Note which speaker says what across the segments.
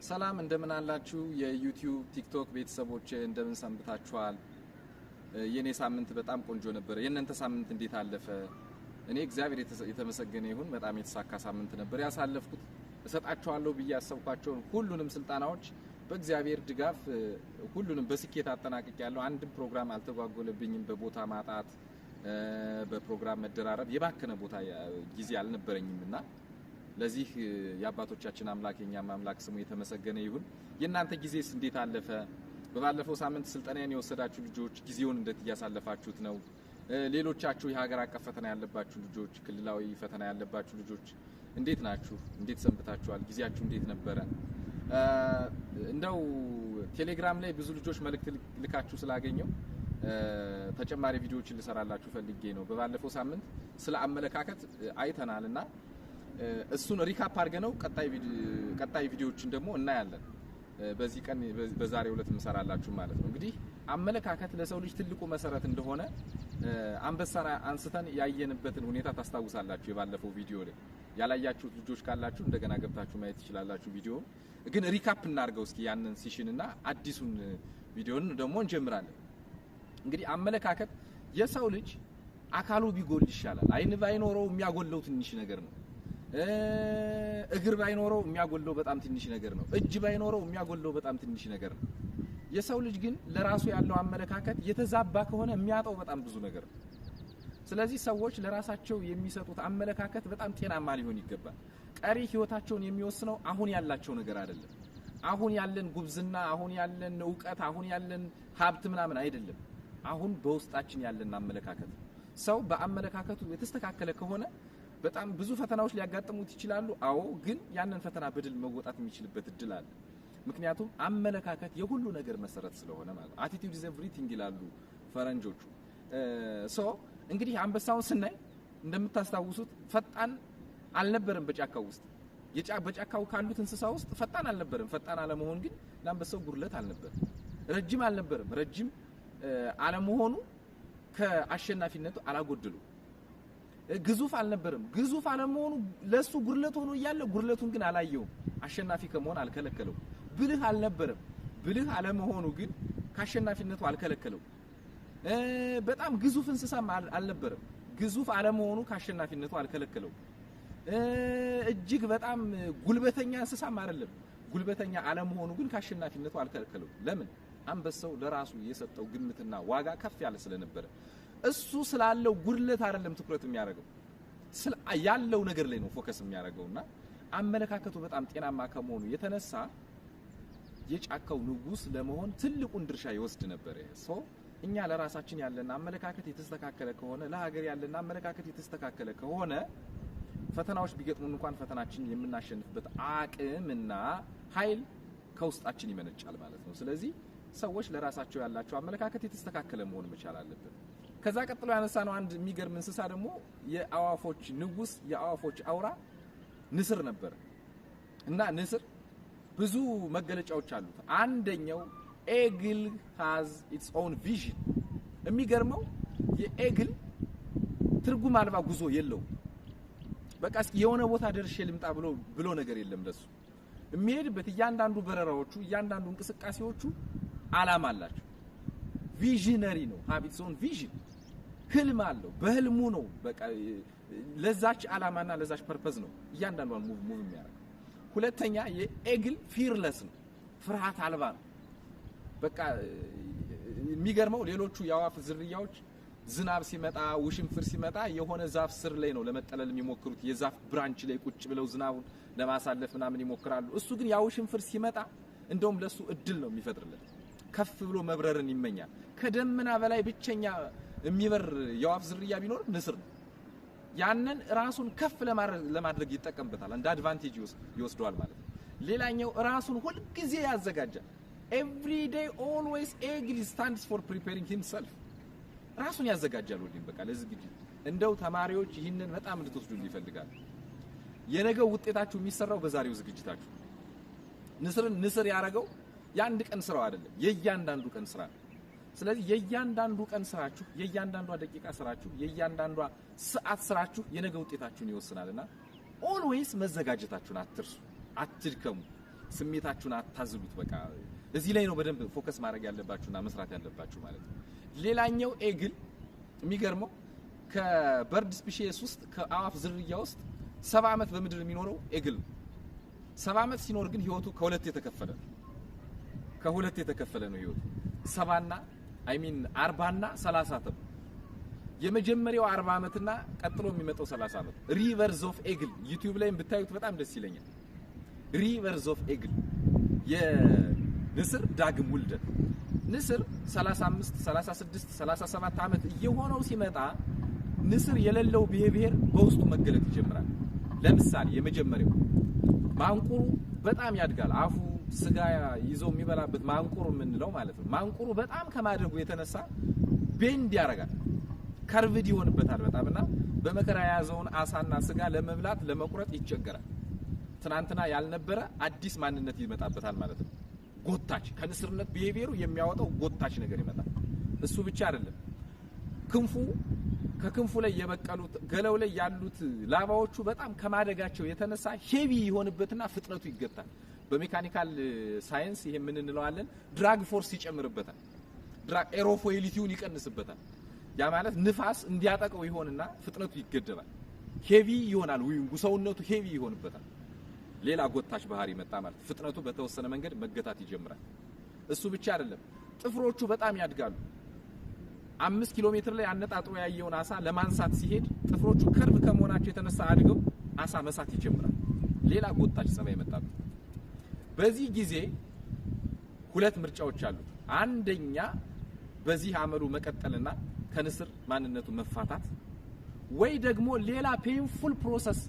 Speaker 1: ሰላም እንደምን አላችሁ የዩቲዩብ ቲክቶክ ቤተሰቦች እንደምን ሰንብታችኋል? የኔ ሳምንት በጣም ቆንጆ ነበር። የእናንተ ሳምንት እንዴት አለፈ? እኔ እግዚአብሔር የተመሰገነ ይሁን በጣም የተሳካ ሳምንት ነበር ያሳለፍኩት። እሰጣችኋለሁ ብዬ ያሰብኳቸውን ሁሉንም ስልጣናዎች በእግዚአብሔር ድጋፍ ሁሉንም በስኬት አጠናቅቄያለሁ። አንድም ፕሮግራም አልተጓጎለብኝም። በቦታ ማጣት በፕሮግራም መደራረብ የባከነ ቦታ ጊዜ አልነበረኝምና ለዚህ የአባቶቻችን አምላክ የኛም አምላክ ስሙ የተመሰገነ ይሁን። የእናንተ ጊዜስ እንዴት አለፈ? በባለፈው ሳምንት ስልጣናን የወሰዳችሁ ልጆች ጊዜውን እንዴት ያሳለፋችሁት ነው? ሌሎቻችሁ የሀገር አቀፍ ፈተና ያለባችሁ ልጆች፣ ክልላዊ ፈተና ያለባችሁ ልጆች እንዴት ናችሁ? እንዴት ሰንብታችኋል? ጊዜያችሁ እንዴት ነበረ? እንደው ቴሌግራም ላይ ብዙ ልጆች መልእክት ልካችሁ ስላገኘው ተጨማሪ ቪዲዮዎችን ልሰራላችሁ ፈልጌ ነው። በባለፈው ሳምንት ስለ አመለካከት አይተናልና እሱን ሪካፕ አድርገነው ቀጣይ ቪዲዮዎችን ደግሞ እናያለን። በዚህ ቀን በዛሬው ዕለት እንሰራላችሁ ማለት ነው። እንግዲህ አመለካከት ለሰው ልጅ ትልቁ መሰረት እንደሆነ አንበሳን አንስተን ያየንበትን ሁኔታ ታስታውሳላችሁ። የባለፈው ቪዲዮ ላይ ያላያችሁት ልጆች ካላችሁ እንደገና ገብታችሁ ማየት ትችላላችሁ። ቪዲዮ ግን ሪካፕ እናርገው እስኪ ያንን ሲሽንና አዲሱን ቪዲዮን ደግሞ እንጀምራለን። እንግዲህ አመለካከት የሰው ልጅ አካሉ ቢጎል ይሻላል። አይን ባይኖረው የሚያጎለው ትንሽ ነገር ነው። እግር ባይኖረው የሚያጎለው በጣም ትንሽ ነገር ነው። እጅ ባይኖረው የሚያጎለው በጣም ትንሽ ነገር ነው። የሰው ልጅ ግን ለራሱ ያለው አመለካከት የተዛባ ከሆነ የሚያጣው በጣም ብዙ ነገር ነው። ስለዚህ ሰዎች ለራሳቸው የሚሰጡት አመለካከት በጣም ጤናማ ሊሆን ይገባል። ቀሪ ህይወታቸውን የሚወስነው አሁን ያላቸው ነገር አይደለም። አሁን ያለን ጉብዝና፣ አሁን ያለን ዕውቀት፣ አሁን ያለን ሀብት ምናምን አይደለም። አሁን በውስጣችን ያለን አመለካከት። ሰው በአመለካከቱ የተስተካከለ ከሆነ በጣም ብዙ ፈተናዎች ሊያጋጥሙት ይችላሉ። አዎ፣ ግን ያንን ፈተና በድል መወጣት የሚችልበት እድል አለ። ምክንያቱም አመለካከት የሁሉ ነገር መሰረት ስለሆነ ማለት ነው። አቲቲዩድ ኢዝ ኤቭሪቲንግ ይላሉ ፈረንጆቹ። እንግዲህ አንበሳውን ስናይ እንደምታስታውሱት ፈጣን አልነበረም። በጫካው ውስጥ በጫካው ካሉት እንስሳ ውስጥ ፈጣን አልነበረም። ፈጣን አለመሆን ግን ለአንበሳው ጉድለት አልነበረም። ረጅም አልነበረም። ረጅም አለመሆኑ ከአሸናፊነቱ አላጎደሉ። ግዙፍ አልነበረም። ግዙፍ አለመሆኑ ለሱ ጉድለት ሆኖ እያለ ጉድለቱን ግን አላየውም። አሸናፊ ከመሆን አልከለከለው። ብልህ አልነበረም። ብልህ አለመሆኑ ግን ካሸናፊነቱ አልከለከለው። በጣም ግዙፍ እንስሳም አልነበረም። ግዙፍ አለመሆኑ ካሸናፊነቱ አልከለከለው። እጅግ በጣም ጉልበተኛ እንስሳም አይደለም። ጉልበተኛ አለመሆኑ ግን ካሸናፊነቱ አልከለከለው። ለምን? አንበሳው ለራሱ የሰጠው ግምትና ዋጋ ከፍ ያለ ስለነበረ እሱ ስላለው ጉድለት አይደለም ትኩረት የሚያደርገው፣ ያለው ነገር ላይ ነው ፎከስ የሚያደርገውና አመለካከቱ በጣም ጤናማ ከመሆኑ የተነሳ የጫካው ንጉስ ለመሆን ትልቁን ድርሻ ይወስድ ነበር። እኛ ለራሳችን ያለን አመለካከት የተስተካከለ ከሆነ፣ ለሀገር ያለን አመለካከት የተስተካከለ ከሆነ ፈተናዎች ቢገጥሙን እንኳን ፈተናችንን የምናሸንፍበት አቅምና ኃይል ከውስጣችን ይመነጫል ማለት ነው። ስለዚህ ሰዎች ለራሳቸው ያላቸው አመለካከት የተስተካከለ መሆን መቻል አለበት። ከዛ ቀጥሎ ያነሳነው አንድ የሚገርም እንስሳ ደግሞ የአዋፎች ንጉስ የአዋፎች አውራ ንስር ነበር እና ንስር ብዙ መገለጫዎች አሉት። አንደኛው ኤግል has its own vision። የሚገርመው የኤግል ትርጉም አልባ ጉዞ የለውም። በቃ እስኪ የሆነ ቦታ ደርሼ ልምጣ ብሎ ነገር የለም ለሱ። የሚሄድበት እያንዳንዱ በረራዎቹ እያንዳንዱ እንቅስቃሴዎቹ አላማ አላቸው። ቪዥነሪ ነው። have its own vision። ህልም አለው። በህልሙ ነው በቃ ለዛች አላማና ለዛች ፐርፐዝ ነው እያንዳንዷን ሙቭ የሚያደርገው። ሁለተኛ የኤግል ፊርለስ ነው። ፍርሃት አልባ ነው። በቃ የሚገርመው ሌሎቹ የአዋፍ ዝርያዎች ዝናብ ሲመጣ ውሽንፍር ሲመጣ የሆነ ዛፍ ስር ላይ ነው ለመጠለል የሚሞክሩት። የዛፍ ብራንች ላይ ቁጭ ብለው ዝናቡን ለማሳለፍ ምናምን ይሞክራሉ። እሱ ግን ያው ውሽንፍር ሲመጣ እንደውም ለሱ እድል ነው የሚፈጥርለት። ከፍ ብሎ መብረርን ይመኛል። ከደመና በላይ ብቸኛ የሚበር የአዋፍ ዝርያ ቢኖር ንስር ነው። ያንን ራሱን ከፍ ለማድረግ ይጠቀምበታል። እንደ አድቫንቴጅ ይወስደዋል ማለት ነው። ሌላኛው ራሱን ሁሉ ጊዜ ያዘጋጃል። every day always eagle stands for preparing himself። ራሱን ያዘጋጃል ሁሉም በቃ ለዝግጅት። እንደው ተማሪዎች ይህንን በጣም እንድትወስዱ ይፈልጋል። የነገው ውጤታችሁ የሚሰራው በዛሬው ዝግጅታችሁ። ንስር ያረጋው የአንድ ቀን ስራው አይደለም፣ የእያንዳንዱ ቀን ስራ ነው። ስለዚህ የእያንዳንዱ ቀን ስራችሁ፣ የእያንዳንዷ ደቂቃ ስራችሁ፣ የእያንዳንዷ ሰዓት ስራችሁ የነገው ውጤታችሁን ይወስናልና ኦልዌይስ መዘጋጀታችሁን አትርሱ፣ አትድከሙ። ስሜታችሁን አታዝሉት። በቃ እዚህ ላይ ነው በደንብ ፎከስ ማድረግ ያለባችሁና መስራት ያለባችሁ ማለት ነው። ሌላኛው ኤግል የሚገርመው ከበርድ ስፒሺስ ውስጥ ከአዋፍ ዝርያ ውስጥ 70 ዓመት በምድር የሚኖረው ኤግል 70 ዓመት ሲኖር ግን ህይወቱ ከሁለት የተከፈለ ነው ህይወቱ 70 እና 40 እና 30 ተብ የመጀመሪያው 40 ዓመትና ቀጥሎ የሚመጣው 30 ዓመት ሪቨርስ ኦፍ ኤግል ዩቲዩብ ላይ ብታዩት በጣም ደስ ይለኛል። ሪቨርስ ኦፍ ኤግል የንስር ዳግም ውልደት ንስር 35 36 37 ዓመት እየሆነው ሲመጣ ንስር የሌለው ቢሄቪየር በውስጡ መገለጥ ይጀምራል። ለምሳሌ የመጀመሪያው ማንቁሩ በጣም ያድጋል። አፉ ስጋ ይዞ የሚበላበት ማንቁሩ የምንለው ማለት ነው። ማንቁሩ በጣም ከማደጉ የተነሳ ቤንድ ያረጋል፣ ከርቭድ ይሆንበታል በጣምና በመከራ የያዘውን አሳና ስጋ ለመብላት ለመቁረጥ ይቸገራል። ትናንትና ያልነበረ አዲስ ማንነት ይመጣበታል ማለት ነው። ጎታች ከንስርነት ቢሄቪየሩ የሚያወጣው ጎታች ነገር ይመጣል። እሱ ብቻ አይደለም፣ ከክንፉ ላይ የበቀሉት ገለው ላይ ያሉት ላባዎቹ በጣም ከማደጋቸው የተነሳ ሄቪ ይሆንበትና ፍጥነቱ ይገታል። በሜካኒካል ሳይንስ ይሄ ምን እንለዋለን? ድራግ ፎርስ ይጨምርበታል። ድራግ ኤሮፎይሊቲውን ይቀንስበታል። ያ ማለት ንፋስ እንዲያጠቀው ይሆንና ፍጥነቱ ይገደባል። ሄቪ ይሆናል፣ ዊንጉ ሰውነቱ ሄቪ ይሆንበታል። ሌላ ጎታች ባህሪ መጣ ማለት ፍጥነቱ በተወሰነ መንገድ መገታት ይጀምራል። እሱ ብቻ አይደለም፣ ጥፍሮቹ በጣም ያድጋሉ። 5 ኪሎ ሜትር ላይ አነጣጥሮ ያየውን አሳ ለማንሳት ሲሄድ ጥፍሮቹ ከርቭ ከመሆናቸው የተነሳ አድገው አሳ መሳት ይጀምራል። ሌላ ጎታች ጸባይ መጣ። በዚህ ጊዜ ሁለት ምርጫዎች አሉ። አንደኛ በዚህ አመሉ መቀጠልና ከንስር ማንነቱ መፋታት፣ ወይ ደግሞ ሌላ ፔንፉል ፕሮሰስ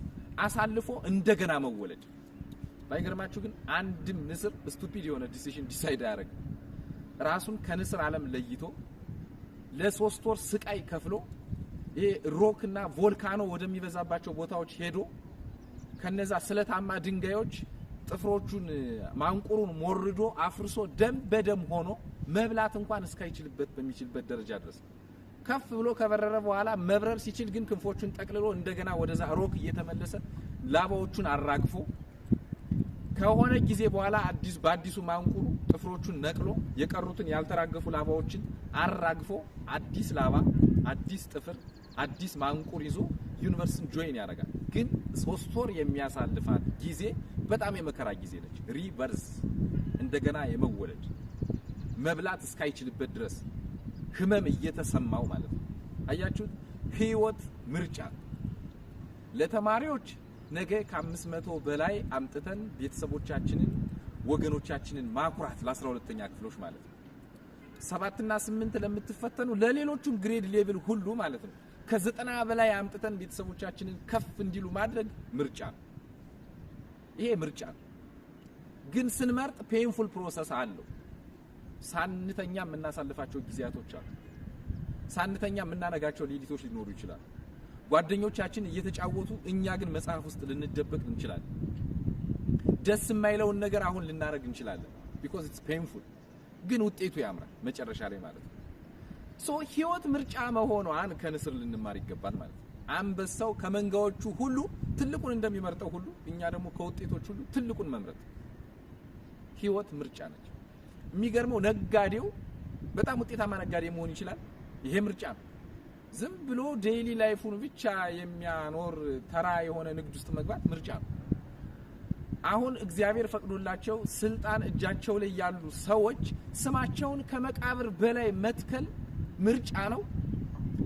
Speaker 1: አሳልፎ እንደገና መወለድ። ባይገርማችሁ ግን አንድም ንስር ስቱፒድ የሆነ ዲሲዥን ዲሳይድ አያደርግም። ራሱን ከንስር ዓለም ለይቶ ለ3 ወር ስቃይ ከፍሎ ይሄ ሮክና ቮልካኖ ወደሚበዛባቸው ቦታዎች ሄዶ ከነዛ ስለታማ ድንጋዮች ጥፍሮቹን ማንቁሩን ሞርዶ አፍርሶ ደም በደም ሆኖ መብላት እንኳን እስካይችልበት በሚችልበት ደረጃ ድረስ ከፍ ብሎ ከበረረ በኋላ መብረር ሲችል ግን ክንፎቹን ጠቅልሎ እንደገና ወደዛ ሮክ እየተመለሰ ላባዎቹን አራግፎ ከሆነ ጊዜ በኋላ በአዲሱ ማንቁሩ ጥፍሮቹን ነቅሎ የቀሩትን ያልተራገፉ ላባዎችን አራግፎ አዲስ ላባ፣ አዲስ ጥፍር፣ አዲስ ማንቁር ይዞ ዩኒቨርስን ጆይን ያደርጋል። ግን 3 ወር የሚያሳልፋት ጊዜ በጣም የመከራ ጊዜ ነች። ሪቨርስ እንደገና የመወለድ መብላት እስካይችልበት ድረስ ህመም እየተሰማው ማለት ነው። አያችሁት? ህይወት ምርጫ። ለተማሪዎች ነገ ከ500 በላይ አምጥተን ቤተሰቦቻችንን ወገኖቻችንን ማኩራት ለ12ኛ ክፍሎች ማለት ነው። 7 እና 8 ለምትፈተኑ ለሌሎቹም ግሬድ ሌቭል ሁሉ ማለት ነው ከ90 በላይ አምጥተን ቤተሰቦቻችንን ከፍ እንዲሉ ማድረግ ምርጫ ነው። ይሄ ምርጫ ነው። ግን ስንመርጥ ፔንፉል ፕሮሰስ አለው። ሳንተኛ የምናሳልፋቸው ጊዜያቶች አሉ። ሳንተኛ የምናነጋቸው ሌሊቶች ሊኖሩ ይችላል። ጓደኞቻችን እየተጫወቱ እኛ ግን መጽሐፍ ውስጥ ልንደበቅ እንችላለን። ደስ የማይለውን ነገር አሁን ልናረግ እንችላለን because it's painful ግን ውጤቱ ያምራል መጨረሻ ላይ ማለት ነው። ህይወት ምርጫ መሆኗን ከንስር ልንማር ይገባል ማለት ነው። አንበሳው ከመንጋዎቹ ሁሉ ትልቁን እንደሚመርጠው ሁሉ እኛ ደግሞ ከውጤቶች ሁሉ ትልቁን መምረጥ ህይወት ምርጫ ነች። የሚገርመው ነጋዴው በጣም ውጤታማ ነጋዴ መሆን ይችላል። ይሄ ምርጫ ነው። ዝም ብሎ ዴይሊ ላይፉን ብቻ የሚያኖር ተራ የሆነ ንግድ ውስጥ መግባት ምርጫ ነው። አሁን እግዚአብሔር ፈቅዶላቸው ስልጣን እጃቸው ላይ ያሉ ሰዎች ስማቸውን ከመቃብር በላይ መትከል ምርጫ ነው።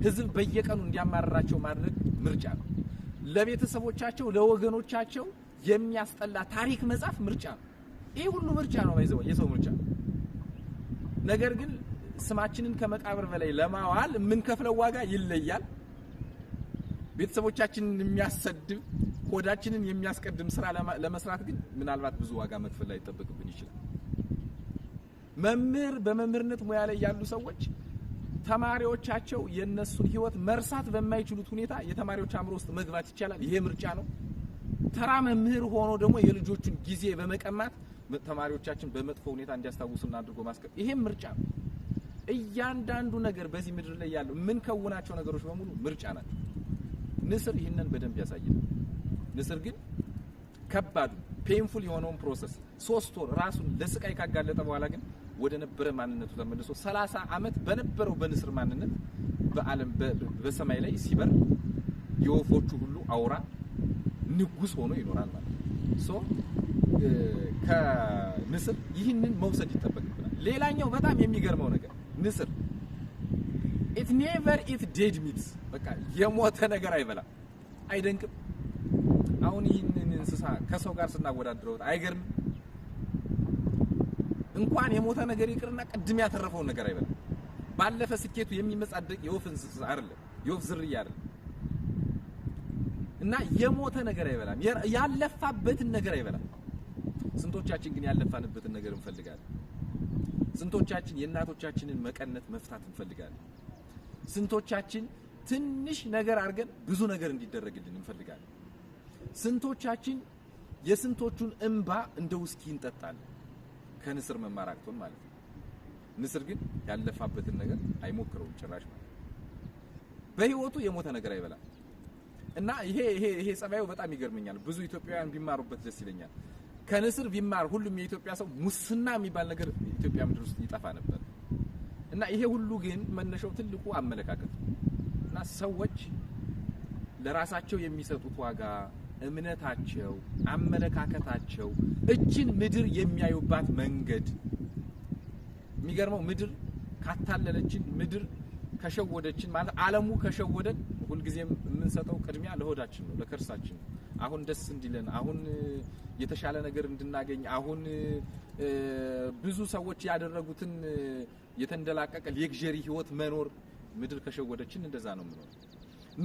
Speaker 1: ህዝብ በየቀኑ እንዲያማርራቸው ማድረግ ምርጫ ነው። ለቤተሰቦቻቸው ለወገኖቻቸው የሚያስጠላ ታሪክ መጻፍ ምርጫ ነው። ይሄ ሁሉ ምርጫ ነው። ባይዘው የሰው ምርጫ። ነገር ግን ስማችንን ከመቃብር በላይ ለማዋል ምን ከፍለው ዋጋ ይለያል። ቤተሰቦቻችንን የሚያሰድብ ሆዳችንን የሚያስቀድም ስራ ለመስራት ግን ምናልባት ብዙ ዋጋ መክፈል ላይ ተጠብቅብን ይችላል። በመምህርነት ሙያ ላይ ያሉ ሰዎች ተማሪዎቻቸው የነሱን ህይወት መርሳት በማይችሉት ሁኔታ የተማሪዎች አእምሮ ውስጥ መግባት ይቻላል። ይሄ ምርጫ ነው። ተራ መምህር ሆኖ ደግሞ የልጆቹን ጊዜ በመቀማት ተማሪዎቻችን በመጥፎ ሁኔታ እንዲያስታውሱና አድርጎ ማስቀጥ ይሄም ምርጫ ነው። እያንዳንዱ ነገር በዚህ ምድር ላይ ያለው ምን ከውናቸው ነገሮች በሙሉ ምርጫ ናቸው። ንስር ይህንን በደንብ ያሳያል። ንስር ግን ከባዱ ፔንፉል የሆነውን ፕሮሰስ 3 ወር ራሱን ለስቃይ ካጋለጠ በኋላ ግን ወደ ነበረ ማንነቱ ተመልሶ 30 ዓመት በነበረው በንስር ማንነት በዓለም በሰማይ ላይ ሲበር የወፎቹ ሁሉ አውራ ንጉስ ሆኖ ይኖራል ማለት ነው። ከንስር ይህንን መውሰድ ይጠበቅብናል። ሌላኛው በጣም የሚገርመው ነገር ንስር it never eat dead meat በቃ የሞተ ነገር አይበላም። አይደንቅም? አሁን ይህንን እንስሳ ከሰው ጋር ስናወዳድረው አይገርም? እንኳን የሞተ ነገር ይቅርና ቅድም ያተረፈው ነገር አይበላም። ባለፈ ስኬቱ የሚመጻደቅ የወፍ እንስሳ አይደለም፣ የወፍ ዝርያ አይደለም። እና የሞተ ነገር አይበላም፣ ያለፋበትን ነገር አይበላም። ስንቶቻችን ግን ያለፋንበትን ነገር እንፈልጋለን? ስንቶቻችን የእናቶቻችንን መቀነት መፍታት እንፈልጋለን? ስንቶቻችን ትንሽ ነገር አድርገን ብዙ ነገር እንዲደረግልን እንፈልጋለን? ስንቶቻችን የስንቶቹን እንባ እንደ ውስኪ እንጠጣለን? ከንስር መማራክቶን ማለት ነው። ንስር ግን ያለፋበትን ነገር አይሞክረውም ጭራሽ ማለት ነው። በህይወቱ የሞተ ነገር አይበላም። እና ይሄ ጸባዩ በጣም ይገርመኛል። ብዙ ኢትዮጵያውያን ቢማሩበት ደስ ይለኛል። ከንስር ቢማር ሁሉም የኢትዮጵያ ሰው ሙስና የሚባል ነገር ኢትዮጵያ ምድር ውስጥ ይጠፋ ነበር። እና ይሄ ሁሉ ግን መነሻው ትልቁ አመለካከት ነው። እና ሰዎች ለራሳቸው የሚሰጡት ዋጋ፣ እምነታቸው፣ አመለካከታቸው እችን ምድር የሚያዩባት መንገድ የሚገርመው ምድር ካታለለችን ምድር ከሸወደችን ማለት ዓለሙ ከሸወደን ሁልጊዜም የምንሰጠው ቅድሚያ ለሆዳችን ነው፣ ለከርሳችን ነው። አሁን ደስ እንዲለን፣ አሁን የተሻለ ነገር እንድናገኝ፣ አሁን ብዙ ሰዎች ያደረጉትን የተንደላቀቀ ሌክዠሪ ህይወት መኖር ምድር ከሸወደችን እንደዛ ነው የምንኖር።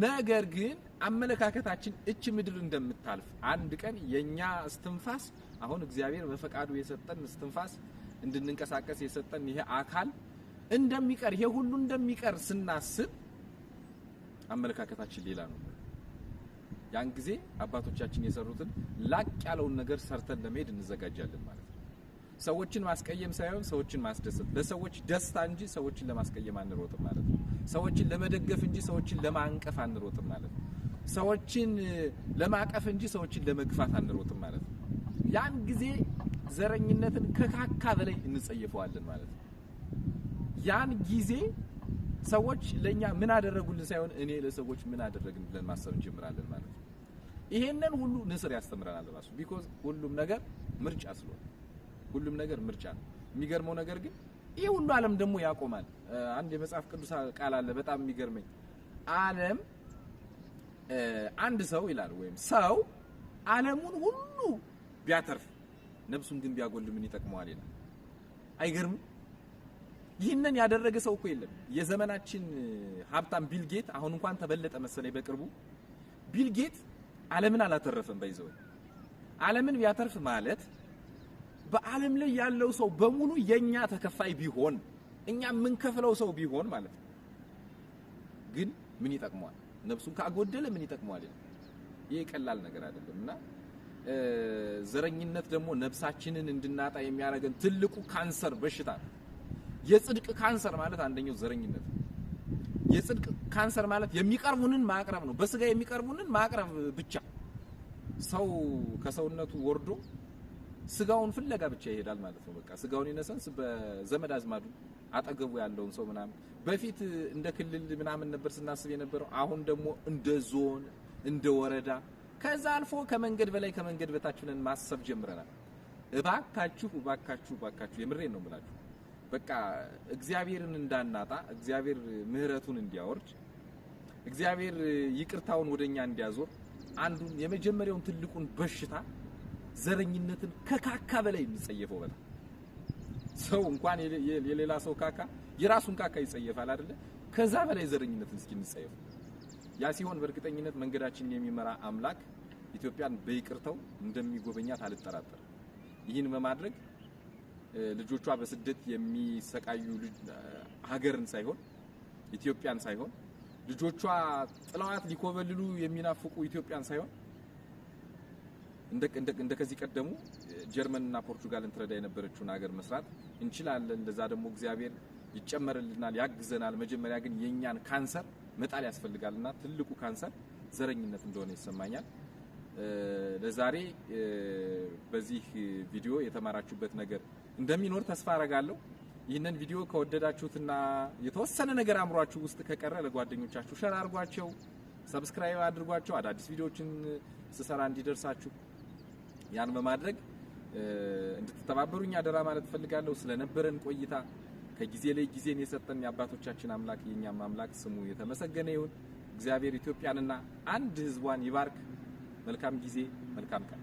Speaker 1: ነገር ግን አመለካከታችን እች ምድር እንደምታልፍ አንድ ቀን የኛ እስትንፋስ አሁን እግዚአብሔር በፈቃዱ የሰጠን እስትንፋስ እንድንንቀሳቀስ የሰጠን ይሄ አካል እንደሚቀር ይሄ ሁሉ እንደሚቀር ስናስብ አመለካከታችን ሌላ ነው። ያን ጊዜ አባቶቻችን የሰሩትን ላቅ ያለውን ነገር ሰርተን ለመሄድ እንዘጋጃለን ማለት ነው። ሰዎችን ማስቀየም ሳይሆን ሰዎችን ማስደሰት፣ ለሰዎች ደስታ እንጂ ሰዎችን ለማስቀየም አንሮጥም ማለት ነው። ሰዎችን ለመደገፍ እንጂ ሰዎችን ለማንቀፍ አንሮጥም ማለት ነው። ሰዎችን ለማቀፍ እንጂ ሰዎችን ለመግፋት አንሮጥም ማለት ነው። ያን ጊዜ ዘረኝነትን ከካካ በላይ እንጸየፈዋለን ማለት ነው። ያን ጊዜ ሰዎች ለኛ ምን አደረጉልን ሳይሆን እኔ ለሰዎች ምን አደረግን ብለን ማሰብ እንጀምራለን ማለት ነው። ይሄንን ሁሉ ንስር ያስተምረናል ራሱ ቢኮዝ ሁሉም ነገር ምርጫ ስለሆነ ሁሉም ነገር ምርጫ ነው። የሚገርመው ነገር ግን ይሄ ሁሉ ዓለም ደግሞ ያቆማል። አንድ የመጽሐፍ ቅዱስ ቃል አለ በጣም የሚገርመኝ። ዓለም አንድ ሰው ይላል ወይም ሰው ዓለሙን ሁሉ ቢያተርፍ ነፍሱን ግን ቢያጎል ምን ይጠቅመዋል ይላል። አይገርም? ይህንን ያደረገ ሰው እኮ የለም። የዘመናችን ሀብታም ቢል ጌት አሁን እንኳን ተበለጠ መሰለኝ በቅርቡ። ቢል ጌት ዓለምን አላተረፈም። ባይዘው ዓለምን ቢያተርፍ ማለት በዓለም ላይ ያለው ሰው በሙሉ የኛ ተከፋይ ቢሆን እኛ ምን ከፍለው ሰው ቢሆን ማለት ነው። ግን ምን ይጠቅመዋል? ነፍሱን ካጎደለ ምን ይጠቅመዋል? ይሄ ቀላል ነገር አይደለምና ዘረኝነት ደግሞ ነፍሳችንን እንድናጣ የሚያደርገን ትልቁ ካንሰር በሽታ ነው። የጽድቅ ካንሰር ማለት አንደኛው ዘረኝነት ነው። የጽድቅ ካንሰር ማለት የሚቀርቡንን ማቅረብ ነው። በስጋ የሚቀርቡንን ማቅረብ ብቻ። ሰው ከሰውነቱ ወርዶ ስጋውን ፍለጋ ብቻ ይሄዳል ማለት ነው። በቃ ስጋውን ይነሰንስ በዘመድ አዝማዱ አጠገቡ ያለውን ሰው ምናምን በፊት እንደ ክልል ምናምን ነበር ስናስብ የነበረው። አሁን ደግሞ እንደ ዞን እንደ ወረዳ ከዛ አልፎ ከመንገድ በላይ ከመንገድ በታች ነን ማሰብ ጀምረናል። እባካችሁ የምሬን ነው የምላችሁ። በቃ እግዚአብሔርን እንዳናጣ እግዚአብሔር ምህረቱን እንዲያወርድ እግዚአብሔር ይቅርታውን ወደኛ እንዲያዞር አንዱን የመጀመሪያውን ትልቁን በሽታ ዘረኝነትን ከካካ በላይ እንጸየፈው። በጣም ሰው እንኳን የሌላ ሰው ካካ የራሱን ካካ ይጸየፋል አይደለ? ከዛ በላይ ዘረኝነትን እስኪ እንጸየፈው። ያ ሲሆን በእርግጠኝነት መንገዳችንን የሚመራ አምላክ ኢትዮጵያን በይቅርታው እንደሚጎበኛት አልጠራጠር። ይህን በማድረግ ልጆቿ በስደት የሚሰቃዩ ሀገርን ሳይሆን ኢትዮጵያን ሳይሆን ልጆቿ ጥላዋት ሊኮበልሉ የሚናፍቁ ኢትዮጵያን ሳይሆን እንደ ከዚህ ቀደሙ ጀርመንና ፖርቹጋልን ትረዳ የነበረችውን ሀገር መስራት እንችላለን። ለዛ ደግሞ እግዚአብሔር ይጨመርልናል፣ ያግዘናል። መጀመሪያ ግን የኛን ካንሰር መጣል ያስፈልጋልና ትልቁ ካንሰር ዘረኝነት እንደሆነ ይሰማኛል። ለዛሬ በዚህ ቪዲዮ የተማራችሁበት ነገር እንደሚኖር ተስፋ አረጋለሁ። ይህንን ቪዲዮ ከወደዳችሁትና የተወሰነ ነገር አምሯችሁ ውስጥ ከቀረ ለጓደኞቻችሁ ሼር አድርጓቸው፣ ሰብስክራይብ አድርጓቸው፣ አዳዲስ ቪዲዮዎችን ስሰራ እንዲደርሳችሁ። ያን በማድረግ እንድትተባበሩኝ አደራ ማለት ፈልጋለሁ። ስለነበረን ቆይታ ከጊዜ ላይ ጊዜን የሰጠን የአባቶቻችን አምላክ የኛም አምላክ ስሙ የተመሰገነ ይሁን። እግዚአብሔር ኢትዮጵያንና አንድ ሕዝቧን ይባርክ። መልካም ጊዜ፣ መልካም ቀን።